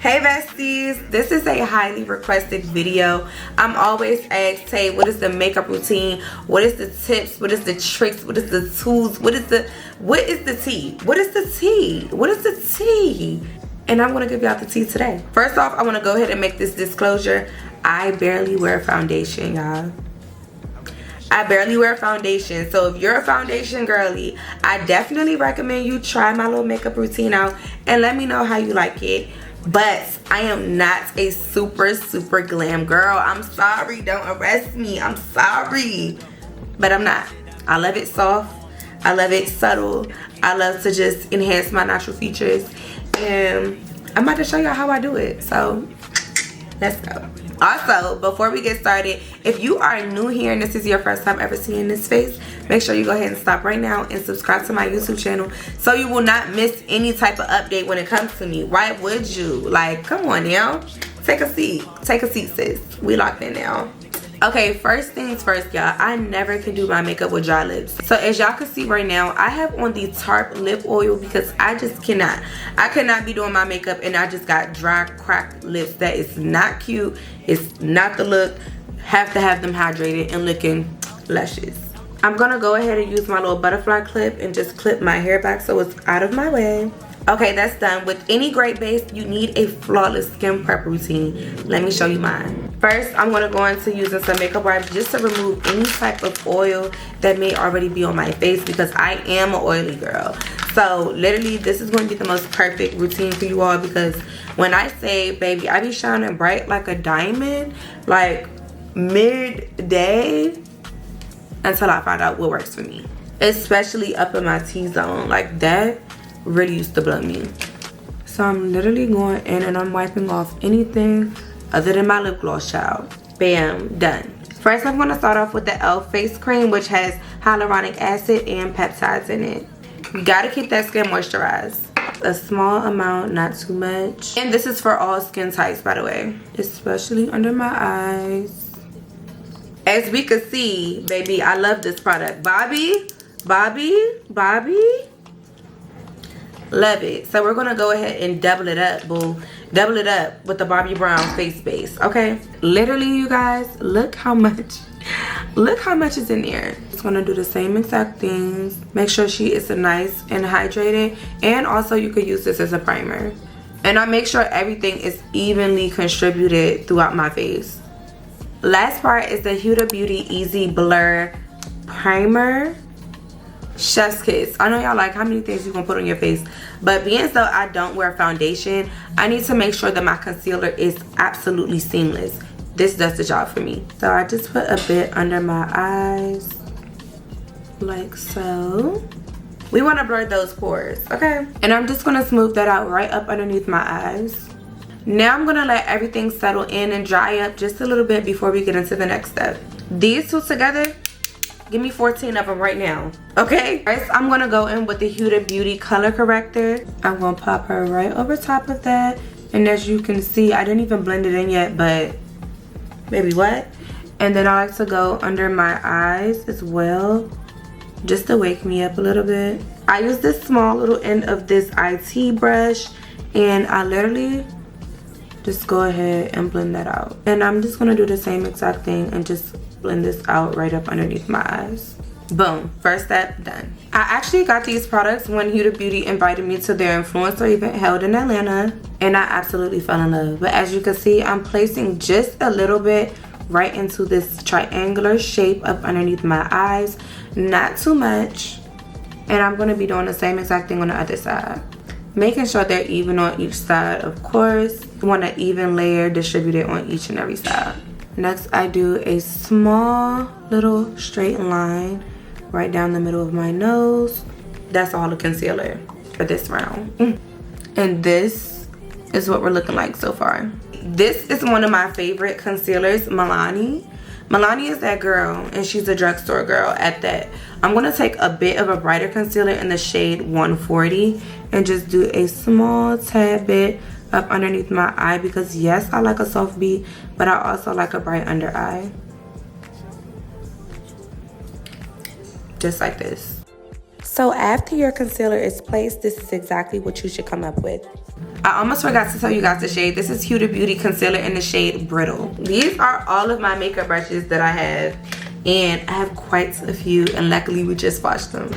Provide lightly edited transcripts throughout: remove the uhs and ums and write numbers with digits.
Hey besties, this is a highly requested video. I'm always asked, hey, what is the makeup routine? What is the tips? What is the tricks? What is the tools? What is the tea? What is the tea? What is the tea? And I'm gonna give y'all the tea today. First off, I wanna go ahead and make this disclosure. I barely wear foundation, y'all. I barely wear foundation. So if you're a foundation girly, I definitely recommend you try my little makeup routine out and let me know how you like it. But I am not a super glam girl. I'm sorry, don't arrest me. I'm sorry, but I'm not. I love it soft. I love it subtle. I love to just enhance my natural features, and I'm about to show y'all how I do it. So let's go. Also, before we get started, if you are new here and this is your first time ever seeing this face, make sure you go ahead and stop right now and subscribe to my YouTube channel so you will not miss any type of update when it comes to me. Why would you? Like, come on now. Take a seat. Take a seat, sis. We locked in now. Okay, first things first, y'all. I never can do my makeup with dry lips. So as y'all can see right now, I have on the Tarte lip oil because I just cannot. I cannot be doing my makeup and I just got dry, cracked lips. That is not cute. It's not the look. Have to have them hydrated and looking luscious. I'm gonna go ahead and use my little butterfly clip and just clip my hair back so it's out of my way. Okay, that's done. With any great base, you need a flawless skin prep routine. Let me show you mine. First, I'm going to go into using some makeup wipes just to remove any type of oil that may already be on my face because I am an oily girl. So, literally, this is going to be the most perfect routine for you all because when I say, baby, I be shining bright like a diamond, like midday, until I find out what works for me. Especially up in my T-zone. Like, that really used to blow me. So I'm literally going in and I'm wiping off anything other than my lip gloss, child. Bam, done. First, I'm going to start off with the e.l.f. face cream, which has hyaluronic acid and peptides in it. You got to keep that skin moisturized. A small amount, not too much. And this is for all skin types, by the way, especially under my eyes. As we can see, baby, I love this product. Bobby. Love it. So we're gonna go ahead and double it up, boo. Double it up with the Bobbi Brown face base, okay? Literally, you guys, look how much is in there. Just gonna do the same exact things. Make sure she is nice and hydrated, and also you could use this as a primer. And I make sure everything is evenly contributed throughout my face. Last part is the Huda Beauty Easy Blur Primer. Chef's kiss. I know y'all like how many things you gonna put on your face, but being so I don't wear foundation, I need to make sure that my concealer is absolutely seamless. This does the job for me. So I just put a bit under my eyes like so. We want to blur those pores, okay? And I'm just gonna smooth that out right up underneath my eyes. Now I'm gonna let everything settle in and dry up just a little bit before we get into the next step. These two together, give me 14 of them right now, okay? First, I'm gonna go in with the Huda Beauty Color Corrector. I'm gonna pop her right over top of that. And as you can see, I didn't even blend it in yet, but baby, what? And then I like to go under my eyes as well, just to wake me up a little bit. I use this small little end of this IT brush, and I literally just go ahead and blend that out. And I'm just gonna do the same exact thing and just blend this out right up underneath my eyes. Boom, first step done. I actually got these products when Huda Beauty invited me to their influencer event held in Atlanta, and I absolutely fell in love. But as you can see, I'm placing just a little bit right into this triangular shape up underneath my eyes, not too much. And I'm gonna be doing the same exact thing on the other side, making sure they're even on each side. Of course, you want an even layer distributed on each and every side. Next, I do a small little straight line right down the middle of my nose. That's all the concealer for this round. And this is what we're looking like so far. This is one of my favorite concealers, Milani. Milani is that girl, and she's a drugstore girl at that. I'm going to take a bit of a brighter concealer in the shade 140 and just do a small tad bit up underneath my eye because yes, I like a soft beat, but I also like a bright under eye. Just like this. So after your concealer is placed, this is exactly what you should come up with. I almost forgot to tell you guys the shade. This is Huda Beauty Concealer in the shade Brittle. These are all of my makeup brushes that I have, and I have quite a few, and luckily we just washed them.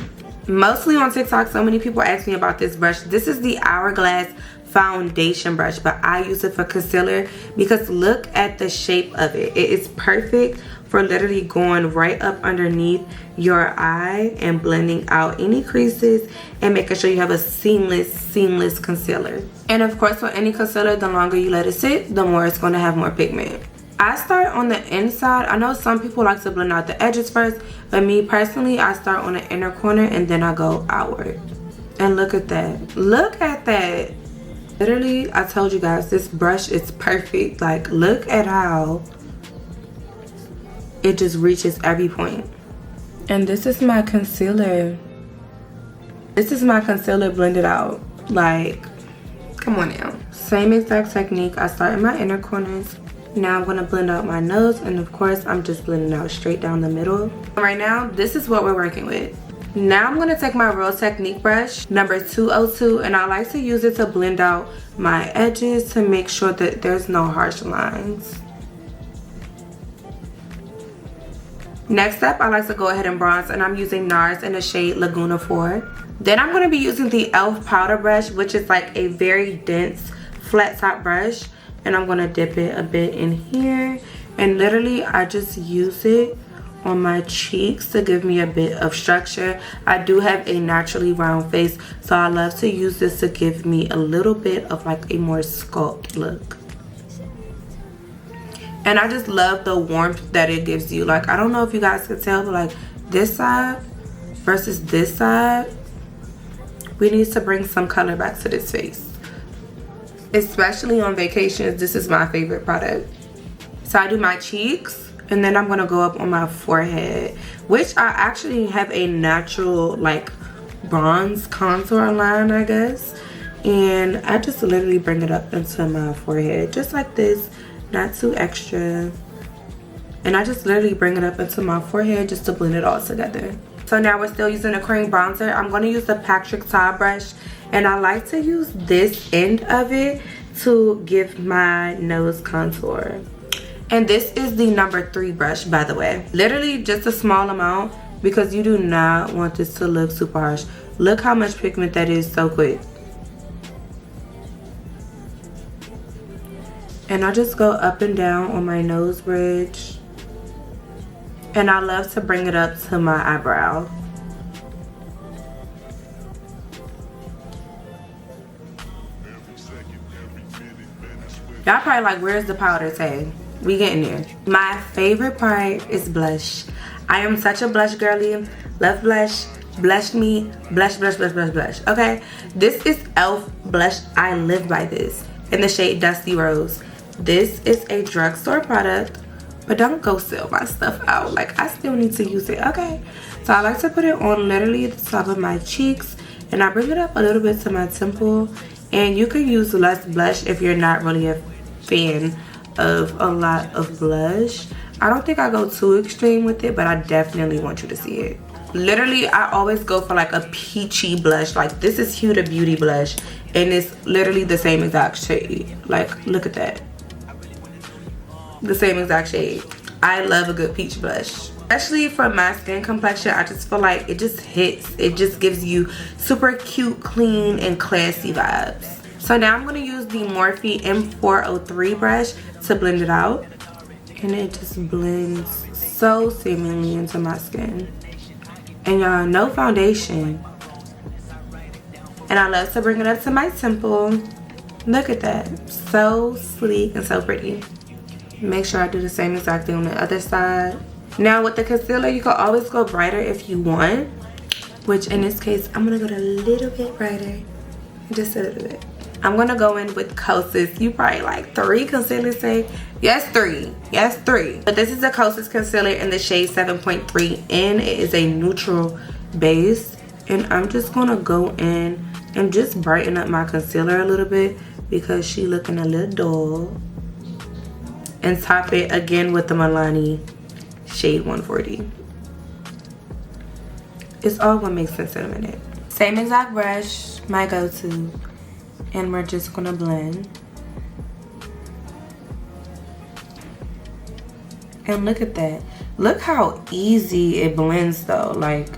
Mostly on TikTok, so many people ask me about this brush. This is the Hourglass foundation brush, but I use it for concealer because look at the shape of it. It is perfect for literally going right up underneath your eye and blending out any creases and making sure you have a seamless concealer. And of course, with any concealer, the longer you let it sit, the more it's going to have more pigment. I start on the inside. I know some people like to blend out the edges first, but me personally, I start on the inner corner and then I go outward. And look at that. Look at that. Literally, I told you guys, this brush is perfect. Like, look at how it just reaches every point. And this is my concealer. This is my concealer blended out. Like, come on now. Same exact technique. I start in my inner corners. Now I'm going to blend out my nose, and of course I'm just blending out straight down the middle. Right now, this is what we're working with. Now I'm going to take my Real Technique brush, number 202, and I like to use it to blend out my edges to make sure that there's no harsh lines. Next up, I like to go ahead and bronze, and I'm using NARS in the shade Laguna 4. Then I'm going to be using the e.l.f. powder brush, which is like a very dense flat top brush. And I'm going to dip it a bit in here. And literally, I just use it on my cheeks to give me a bit of structure. I do have a naturally round face, so I love to use this to give me a little bit of like a more sculpt look. And I just love the warmth that it gives you. Like, I don't know if you guys can tell, but like this side versus this side, we need to bring some color back to this face. Especially on vacations, this is my favorite product. So I do my cheeks, and then I'm gonna go up on my forehead, which I actually have a natural like bronze contour line, I guess. And I just literally bring it up into my forehead, just like this, not too extra. And I just literally bring it up into my forehead just to blend it all together. So now we're still using a cream bronzer. I'm gonna use the Patrick Ta brush, and I like to use this end of it to give my nose contour. And this is the number 3 brush, by the way. Literally just a small amount because you do not want this to look super harsh. Look how much pigment that is so quick. And I just go up and down on my nose bridge. And I love to bring it up to my eyebrow. Y'all probably like, where's the powder tag? We getting there. My favorite part is blush. I am such a blush girly. Love blush. Blush me. Blush, blush, blush, blush, blush. Okay? This is e.l.f. blush. I live by this. In the shade Dusty Rose. This is a drugstore product. But don't go sell my stuff out. Like, I still need to use it. Okay? So I like to put it on literally at the top of my cheeks. And I bring it up a little bit to my temple. And you can use less blush if you're not really a fan of a lot of blush. I don't think I go too extreme with it, but I definitely want you to see it. Literally, I always go for like a peachy blush. Like, this is Huda Beauty blush, and it's literally the same exact shade. Like, look at that. The same exact shade. I love a good peach blush. Especially for my skin complexion, I just feel like it just hits. It just gives you super cute, clean, and classy vibes. So now I'm going to use the Morphe M403 brush to blend it out. And it just blends so seamlessly into my skin. And y'all, no foundation. And I love to bring it up to my temple. Look at that. So sleek and so pretty. Make sure I do the same exact thing on the other side. Now with the concealer, you can always go brighter if you want. Which in this case, I'm going to go a little bit brighter. Just a little bit. I'm going to go in with Kosas. You probably like 3 concealers say. Yes, 3. Yes, 3. But this is the Kosas concealer in the shade 7.3. And it is a neutral base. And I'm just going to go in and just brighten up my concealer a little bit because she looking a little dull. And top it again with the Milani shade 140. It's all what makes sense in a minute. Same exact brush, my go-to. And we're just gonna blend. And look at that. Look how easy it blends though. Like,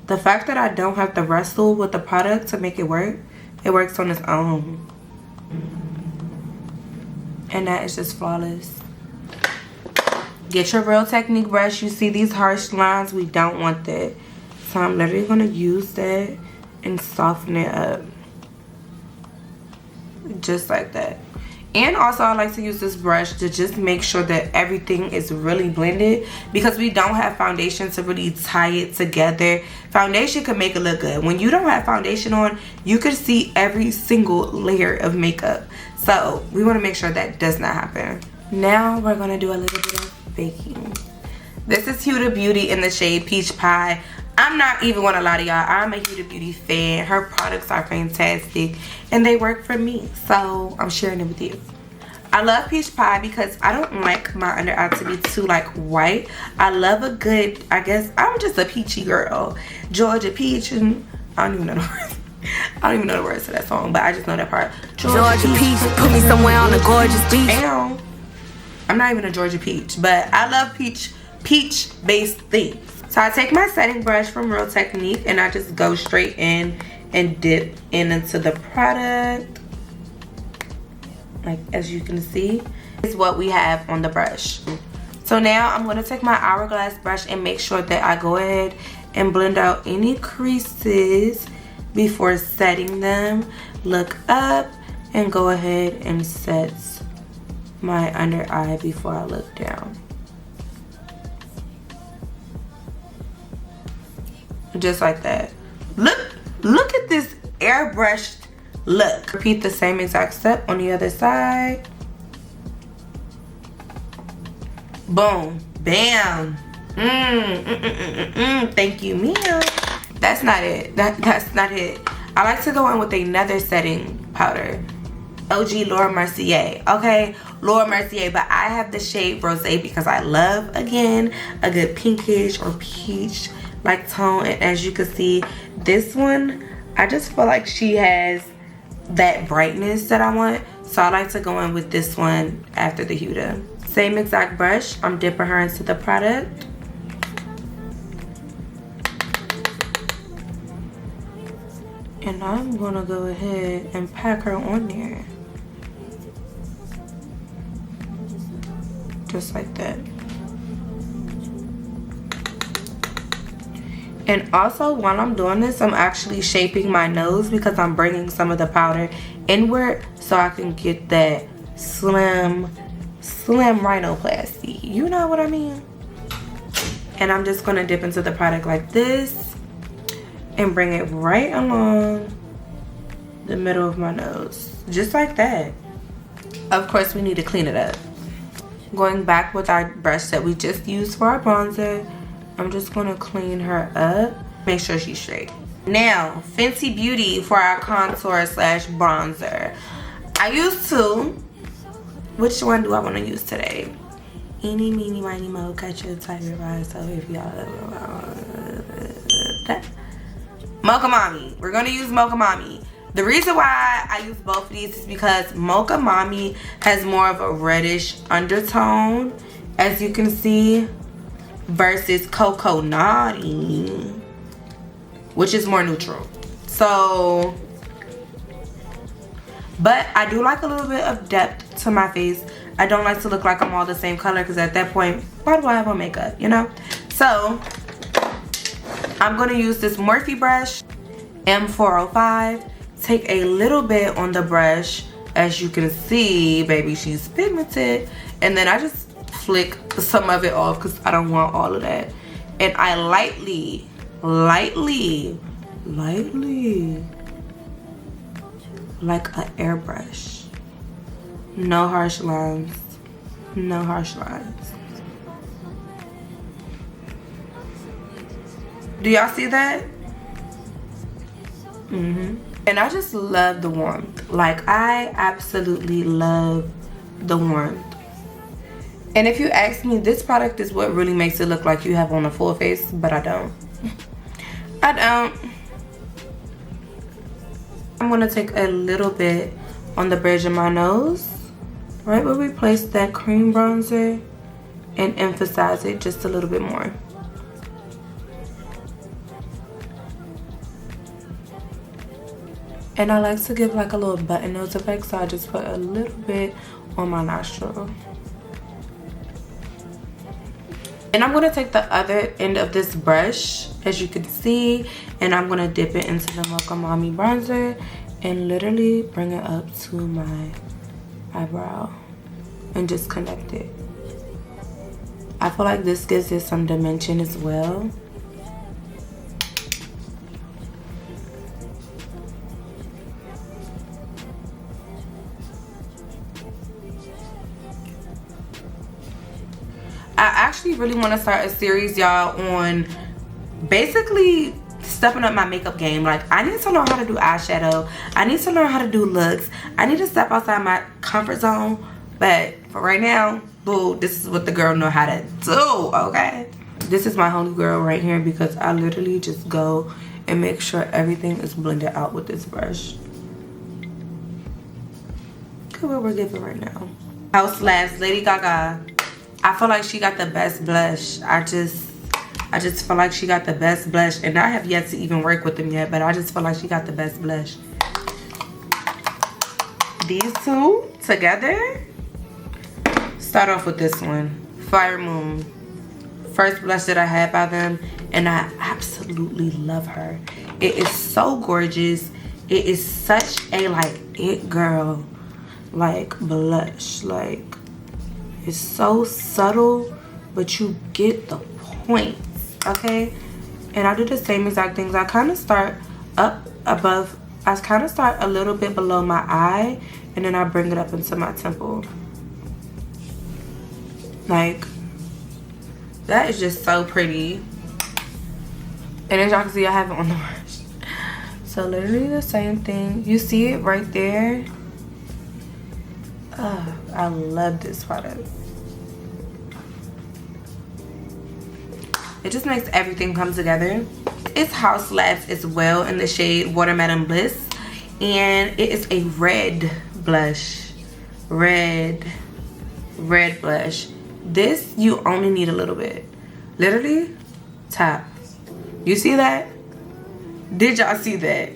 the fact that I don't have to wrestle with the product to make it works on its own. And that is just flawless. Get your Real Technique brush. You see these harsh lines? We don't want that. So I'm literally gonna use that and soften it up. Just like that. And also I like to use this brush to just make sure that everything is really blended, because we don't have foundation to really tie it together. Foundation can make it look good. When you don't have foundation on, you can see every single layer of makeup. So we want to make sure that does not happen. Now we're going to do a little bit of baking. This is Huda Beauty in the shade Peach Pie. I'm not even gonna lie to y'all, I'm a Huda Beauty fan. Her products are fantastic and they work for me, so I'm sharing it with you. I love Peach Pie because I don't like my under eye to be too like white. I love a good, I guess I'm just a peachy girl. Georgia Peach, and I don't even know the words. I don't even know the words to that song, but I just know that part. Georgia Peach, put me somewhere on a gorgeous beach. Ow. I'm not even a Georgia Peach, but I love peach based things. So I take my setting brush from Real Technique and I just go straight in and dip into the product. Like, as you can see, is what we have on the brush. So now I'm going to take my hourglass brush and make sure that I go ahead and blend out any creases before setting them. Look up and go ahead and set my under eye before I look down. Just like that. Look at this airbrushed look. Repeat the same exact step on the other side. Boom. Bam. Thank you, Mia. That's not it. That's not it. I like to go in with another setting powder. OG Laura Mercier. Okay, Laura Mercier, but I have the shade Rosé because I love, again, a good pinkish or peach like tone. And as you can see, this one, I just feel like she has that brightness that I want, so I like to go in with this one after the Huda. Same exact brush, I'm dipping her into the product. And I'm gonna go ahead and pack her on there. Just like that. And also, while I'm doing this, I'm actually shaping my nose because I'm bringing some of the powder inward so I can get that slim rhinoplasty. You know what I mean? And I'm just gonna dip into the product like this and bring it right along the middle of my nose. Just like that. Of course, we need to clean it up. Going back with our brush that we just used for our bronzer, I'm just gonna clean her up, make sure she's straight. Now, Fenty Beauty for our contour slash bronzer. I use two. Which one do I want to use today? Eeny, meeny, miny, mo, catch a tiger by. So if y'all Mocha Mommy. We're gonna use Mocha Mommy. The reason why I use both of these is because Mocha Mommy has more of a reddish undertone, as you can see, versus Coco Naughty, which is more neutral. So, but I do like a little bit of depth to my face. I don't like to look like I'm all the same color, because at that point, why do I have on makeup, you know? So I'm gonna use this Morphe brush, M405. Take a little bit on the brush. As you can see, baby, she's pigmented. And then I just flick some of it off because I don't want all of that. And I lightly, like an airbrush. No harsh lines. No harsh lines. Do y'all see that? And I just love the warmth. Like, I absolutely love the warmth. And if you ask me, this product is what really makes it look like you have on a full face, but I don't. I don't. I'm gonna take a little bit on the bridge of my nose, right where we placed that cream bronzer, and emphasize it just a little bit more. And I like to give like a little button nose effect, so I just put a little bit on my nostril. And I'm gonna take the other end of this brush, as you can see, and I'm gonna dip it into the Mocha Mommy bronzer and literally bring it up to my eyebrow and just connect it. I feel like this gives it some dimension as well. I actually really want to start a series, y'all, on basically stepping up my makeup game. Like, I need to learn how to do eyeshadow. I need to learn how to do looks. I need to step outside my comfort zone. But for right now, boo, this is what the girl know how to do, okay? This is my holy grail right here, because I literally just go and make sure everything is blended out with this brush. Look at what we're giving right now. House Labs, Lady Gaga. I feel like she got the best blush. I just feel like she got the best blush, and I have yet to even work with them yet, but I just feel like she got the best blush. These two together. Start off with this one, Fire Moon. First blush that I had by them, and I absolutely love her. It is so gorgeous. It is such a like it girl like blush. Like, it's so subtle, but you get the point, okay? And I do the same exact things. I kind of start up above. I kind of start a little bit below my eye, and then I bring it up into my temple. Like, that is just so pretty. And as y'all can see, I have it on the brush. So literally the same thing. You see it right there. I love this product. It just makes everything come together. It's House Labs as well in the shade Watermelon Bliss. And it is a red blush. Red blush. This, you only need a little bit. Literally, tap. You see that? Did y'all see that?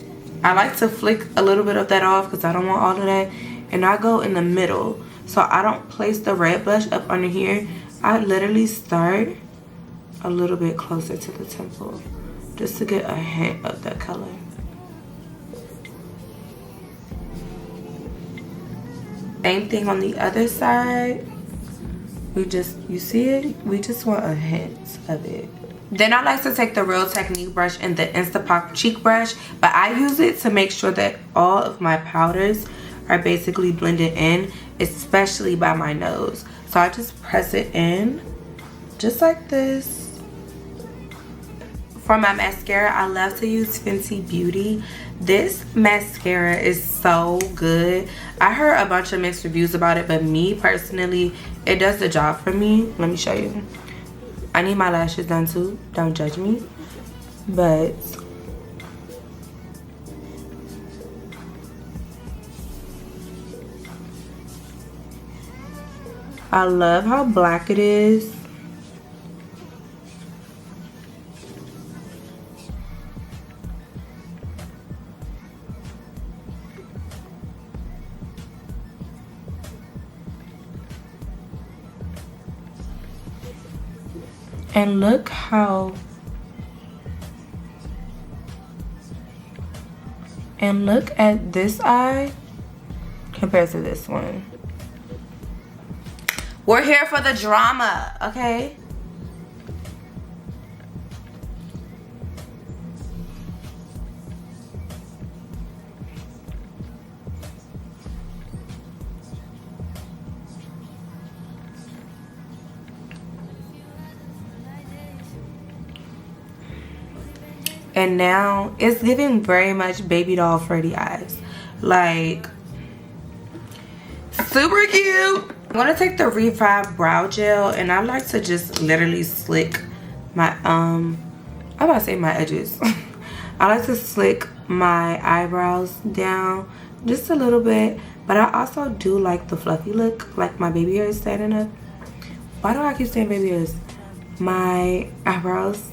I like to flick a little bit of that off because I don't want all of that. And I go in the middle. So I don't place the red blush up under here. I literally start a little bit closer to the temple, just to get a hint of that color. Same thing on the other side. You see it? We just want a hint of it. Then I like to take the Real Technique brush and the Instapop cheek brush, but I use it to make sure that all of my powders are basically blended in, especially by my nose. So I just press it in, just like this. For my mascara, I love to use Fenty Beauty. This mascara is so good. I heard a bunch of mixed reviews about it, but me personally, it does the job for me. Let me show you. I need my lashes done too. Don't judge me. But I love how black it is. And look how, and look at this eye compared to this one. We're here for the drama, okay? And now it's giving very much baby doll Freddy eyes. Like, super cute. I'm gonna take the Revive brow gel, and I like to just literally slick my I'm about to say my edges. I like to slick my eyebrows down just a little bit. But I also do like the fluffy look, like my baby hair is standing up. Why do I keep saying baby hairs? My eyebrows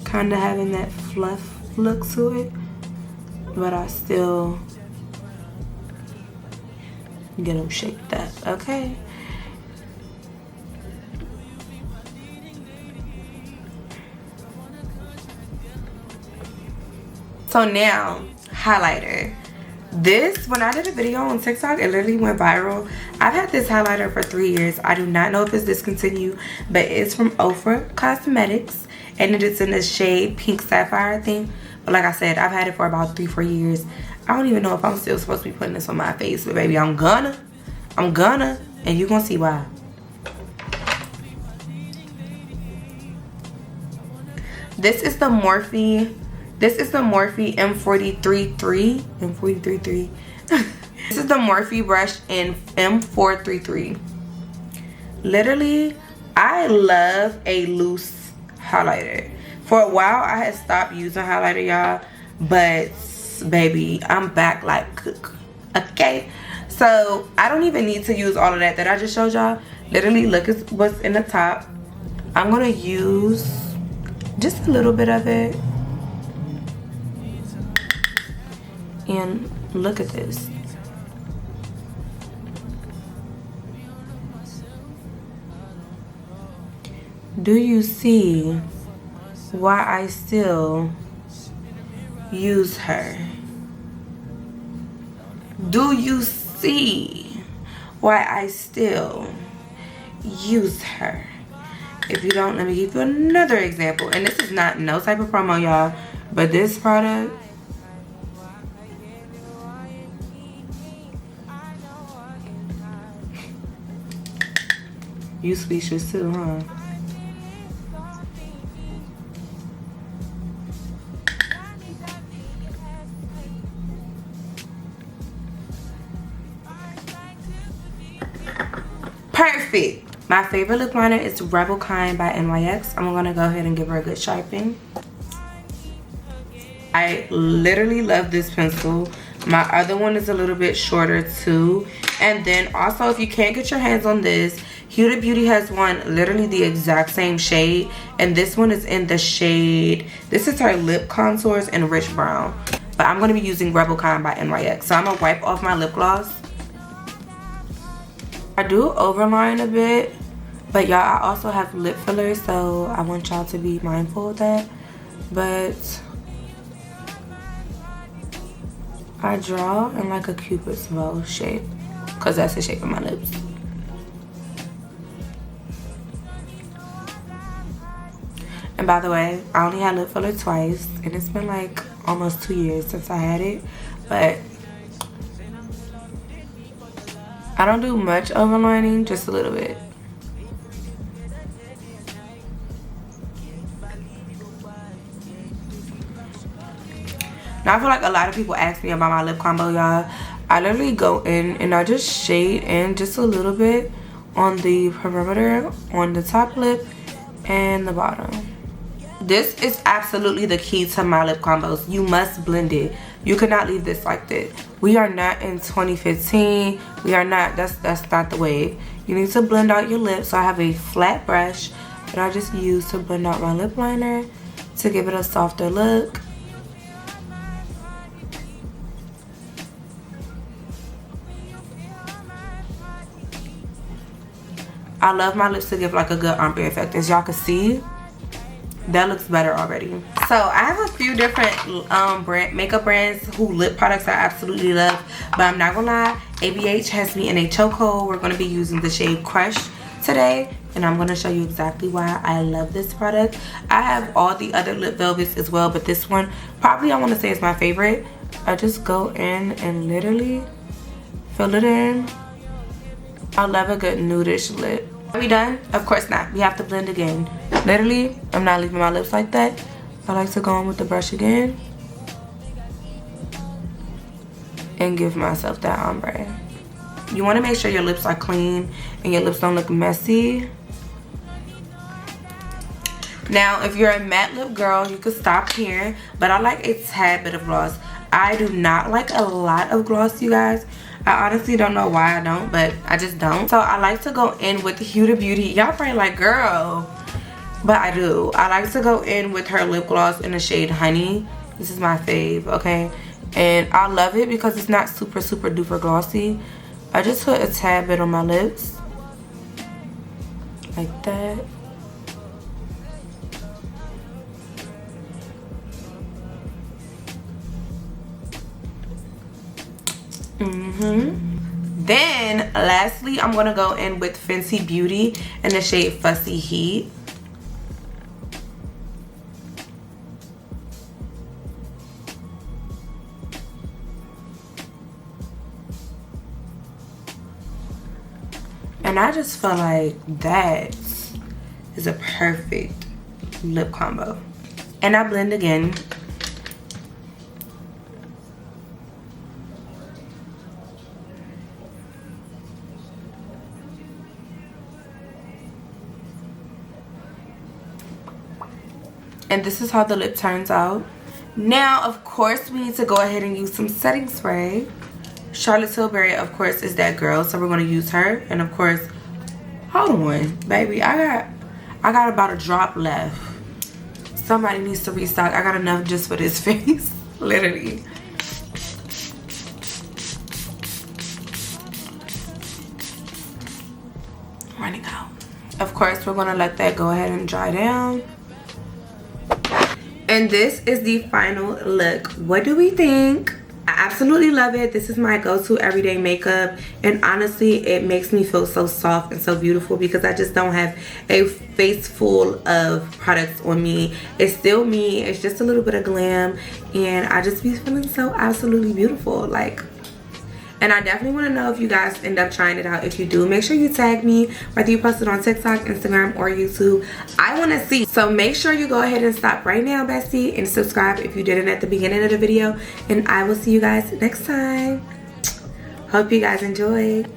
kind of having that fluff look to it, but I still get them shaped up, okay? So now, highlighter. This, when I did a video on TikTok, it literally went viral. I've had this highlighter for 3 years. I do not know if it's discontinued, but it's from Ofra Cosmetics, and it is in the shade Pink Sapphire thing. But like I said, I've had it for about 3-4 years. I don't even know if I'm still supposed to be putting this on my face, but baby, I'm gonna, and you're gonna see why. This is the Morphe M433. This is the Morphe brush in M433. Literally, I love a loose highlighter. For a while, I had stopped using highlighter, y'all, but baby, I'm back like cook. Okay, so I don't even need to use all of that I just showed y'all. Literally, look at what's in the top. I'm gonna use just a little bit of it. And look at this. Do you see why I still use her? Do you see why I still use her? If you don't, let me give you another example. And this is not no type of promo, y'all, but this product, you speechless too, huh? Perfect. My favorite lip liner is Rebel Kind by NYX. I'm gonna go ahead and give her a good sharpening. I literally love this pencil. My other one is a little bit shorter too. And then also, if you can't get your hands on this, Huda Beauty has one literally the exact same shade, and this one is in the shade, this is her lip contours in rich brown, but I'm going to be using Rebel Kind by NYX. So I'm going to wipe off my lip gloss. I do overline a bit, but y'all, I also have lip fillers, so I want y'all to be mindful of that. But I draw in like a Cupid's bow shape, because that's the shape of my lips. And by the way, I only had lip filler twice, and it's been like almost 2 years since I had it, but I don't do much overlining, just a little bit. Now I feel like a lot of people ask me about my lip combo, y'all. I literally go in and I just shade in just a little bit on the perimeter, on the top lip and the bottom. This is absolutely the key to my lip combos. You must blend it. You cannot leave this like this. We are not in 2015. We are not, that's not the wave. You need to blend out your lips. So I have a flat brush that I just use to blend out my lip liner to give it a softer look. I love my lips to give like a good ombre effect. As y'all can see, that looks better already. So I have a few different makeup brands who lip products I absolutely love, but I'm not gonna lie, ABH has me in a chokehold. We're gonna be using the shade Crush today, and I'm gonna show you exactly why I love this product. I have all the other lip velvets as well, but this one probably I want to say is my favorite. I just go in and literally fill it in. I love a good nudish lip. Are we done? Of course not. We have to blend again. Literally, I'm not leaving my lips like that. I like to go in with the brush again and give myself that ombre. You want to make sure your lips are clean and your lips don't look messy, Now, if you're a matte lip girl, you could stop here. But I like a tad bit of gloss. I do not like a lot of gloss, you guys. I honestly don't know why I don't, but I just don't. So I like to go in with the Huda Beauty. Y'all probably like, girl. But I do. I like to go in with her lip gloss in the shade Honey. This is my fave, okay? And I love it because it's not super duper glossy. I just put a tad bit on my lips. Like that. Then lastly, I'm gonna go in with Fenty Beauty in the shade Fussy Heat. And I just feel like that is a perfect lip combo. And I blend again. And this is how the lip turns out. Now, of course, we need to go ahead and use some setting spray. Charlotte Tilbury, of course, is that girl, so we're gonna use her. And of course, hold on, baby, I got about a drop left. Somebody needs to restock. I got enough just for this face, literally. Running out. Of course, we're gonna let that go ahead and dry down. And this is the final look. What do we think? I absolutely love it. This is my go-to everyday makeup, and honestly it makes me feel so soft and so beautiful because I just don't have a face full of products on me. It's still me. It's just a little bit of glam, and I just be feeling so absolutely beautiful. Like, and I definitely want to know if you guys end up trying it out. If you do, make sure you tag me, whether you post it on TikTok, Instagram, or YouTube. I want to see. So make sure you go ahead and stop right now, bestie, and subscribe if you didn't at the beginning of the video. And I will see you guys next time. Hope you guys enjoyed.